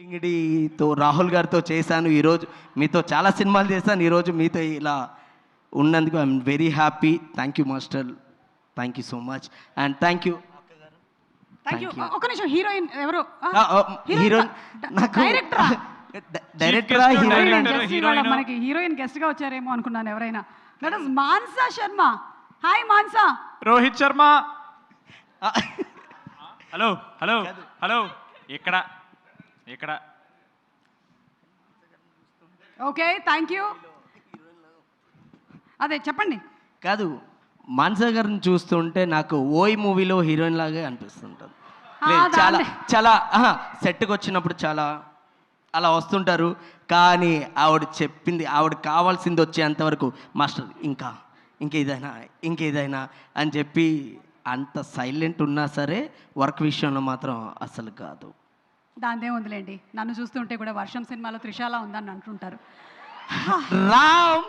ఇంగిడితో రాహుల్ గారితో చేశాను. ఈరోజు మీతో చాలా సినిమాలు చేశాను. ఈరోజు మీతో ఇలా ఉన్నందుకు I'm very happy. Thank you master, thank you so much and thank you. Thank you. ఒక నిమిషం, హీరోయిన్ ఎవరు? హీరోయిన్ నాకు డైరెక్టరా? డైరెక్టరా హీరోయిన్? మనకి హీరోయిన్ గెస్ట్ గా వచ్చారేమో అనుకున్నాను ఎవరైనా. That is Mansa Sharma. Hi Mansa. Rohit Sharma. Hello hello hello. ఇక్కడ ఇక్కడ ఓకే, థ్యాంక్ యూ. అదే చెప్పండి. కాదు, మాన్సా గారిని చూస్తుంటే నాకు ఓయ్ మూవీలో హీరోయిన్ లాగే అనిపిస్తుంటుంది. చాలా చాలా సెట్కి వచ్చినప్పుడు చాలా అలా వస్తుంటారు. కానీ ఆవిడ చెప్పింది, ఆవిడ కావాల్సింది వచ్చేంతవరకు మాస్టర్ ఇంకేదైనా అని చెప్పి అంత సైలెంట్ ఉన్నా సరే వర్క్ విషయంలో మాత్రం అసలు కాదు. దాందే ఉందిలేండి. నన్ను చూస్తుంటే కూడా వర్షం సినిమాలో త్రిషాల ఉందని అంటుంటారు. రామ్